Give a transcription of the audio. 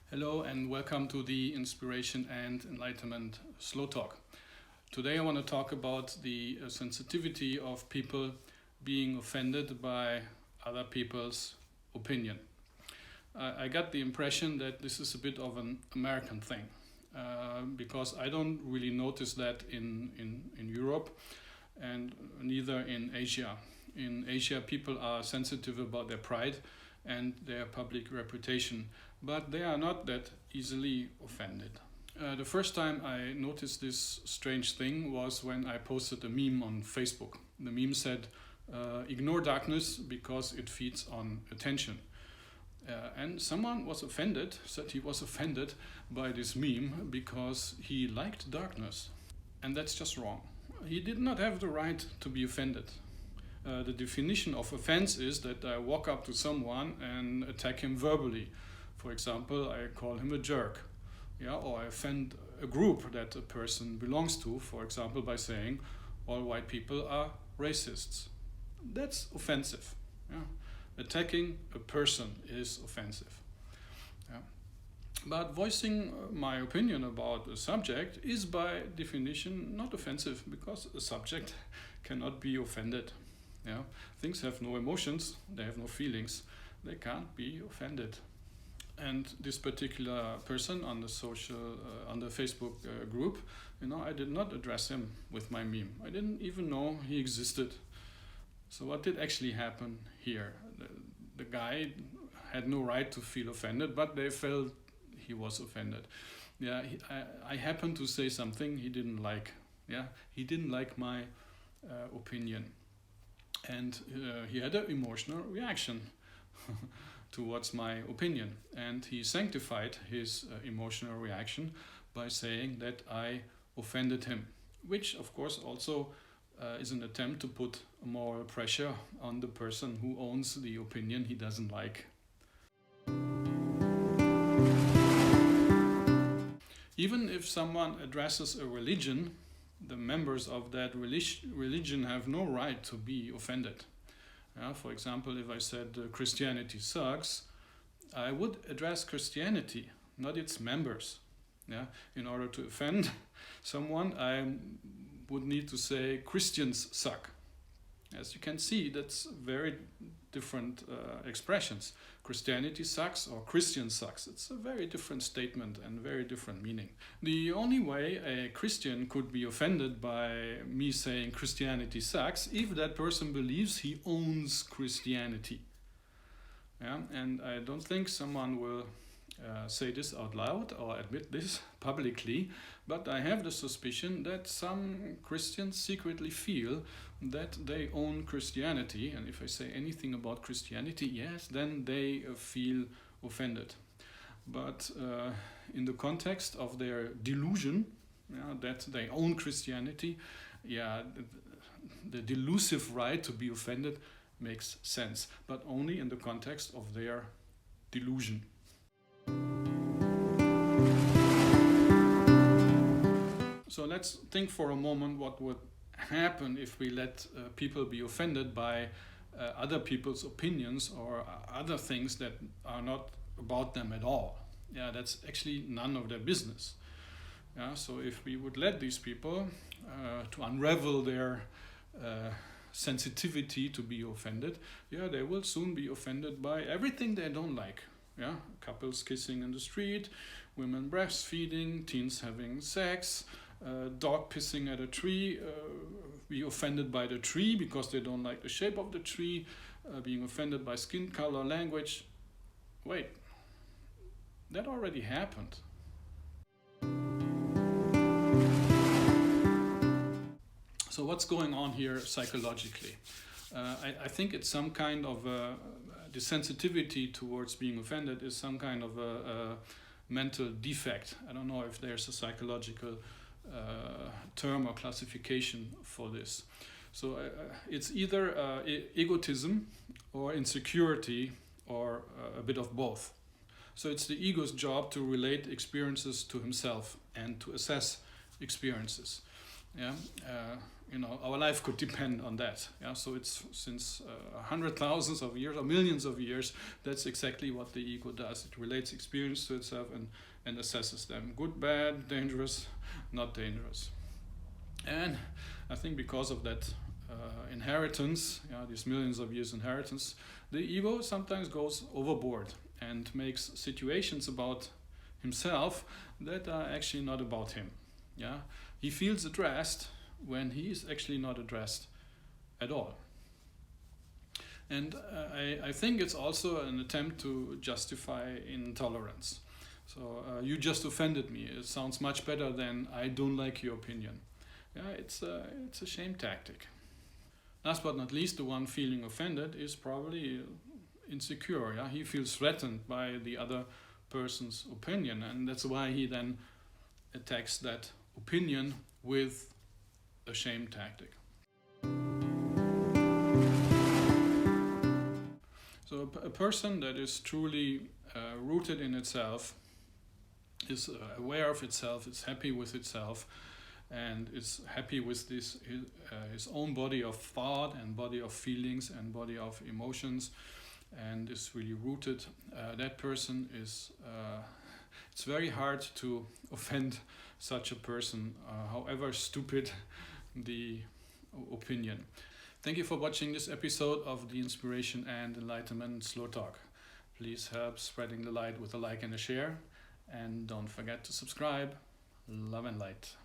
Hello and welcome to the Inspiration and Enlightenment Slow Talk. Today I want to talk about the sensitivity of people being offended by other people's opinion. I got the impression that this is a bit of an American thing because I don't really notice that in Europe and neither in Asia. In Asia, people are sensitive about their pride and their public reputation, but they are not that easily offended. The first time I noticed this strange thing was when I posted a meme on Facebook. The meme said, ignore darkness because it feeds on attention. And someone was offended, said he was offended by this meme because he liked darkness. And that's just wrong. He did not have the right to be offended. The definition of offense is that I walk up to someone and attack him verbally. For example, I call him a jerk, or I offend a group that a person belongs to, for example, by saying all white people are racists. That's offensive. Attacking a person is offensive. But voicing my opinion about a subject is by definition not offensive because a subject cannot be offended. Things have no emotions, they have no feelings, they can't be offended. And this particular person on the Facebook group, I did not address him with my meme. I didn't even know he existed. So what did actually happen here? The guy had no right to feel offended, but they felt he was offended. I happened to say something he didn't like. He didn't like my opinion. And he had an emotional reaction towards my opinion. And he sanctified his emotional reaction by saying that I offended him, which of course also is an attempt to put moral pressure on the person who owns the opinion he doesn't like. Even if someone addresses a religion, the members of that religion have no right to be offended. For example, if I said Christianity sucks, I would address Christianity, not its members. In order to offend someone, I would need to say Christians suck. As you can see, that's very different expressions. Christianity sucks or Christian sucks. It's a very different statement and very different meaning. The only way a Christian could be offended by me saying Christianity sucks if that person believes he owns Christianity. And I don't think someone will say this out loud or admit this publicly, but I have the suspicion that some Christians secretly feel that they own Christianity, and if I say anything about Christianity, yes, then they feel offended. But in the context of their delusion, that they own Christianity, the delusive right to be offended makes sense, but only in the context of their delusion. So let's think for a moment what would happen if we let people be offended by other people's opinions or other things that are not about them at all. That's actually none of their business. So if we would let these people to unravel their sensitivity to be offended, they will soon be offended by everything they don't like. Couples kissing in the street, women breastfeeding, teens having sex, dog pissing at a tree, be offended by the tree because they don't like the shape of the tree, being offended by skin color, language. Wait, that already happened. So what's going on here psychologically? I think it's some kind of the sensitivity towards being offended is some kind of a mental defect. I don't know if there's a psychological term or classification for this. So it's either egotism or insecurity or a bit of both. So it's the ego's job to relate experiences to himself and to assess experiences. Yeah, our life could depend on that. Yeah, so it's since hundred thousands of years or millions of years. That's exactly what the ego does. It relates experience to itself and assesses them: good, bad, dangerous, not dangerous. And I think because of that inheritance, these millions of years inheritance, the ego sometimes goes overboard and makes situations about himself that are actually not about him. Yeah, he feels addressed when he is actually not addressed at all. And I think it's also an attempt to justify intolerance. So you just offended me. It sounds much better than I don't like your opinion. Yeah, it's a shame tactic. Last but not least, the one feeling offended is probably insecure. Yeah, he feels threatened by the other person's opinion, and that's why he then attacks that opinion with a shame tactic. So a person that is truly rooted in itself, is aware of itself, is happy with itself, and is happy with his own body of thought and body of feelings and body of emotions, and is really rooted. That person is. It's very hard to offend such a person, however stupid the opinion. Thank you for watching this episode of the Inspiration and Enlightenment Slow Talk. Please help spreading the light with a like and a share. And don't forget to subscribe. Love and light.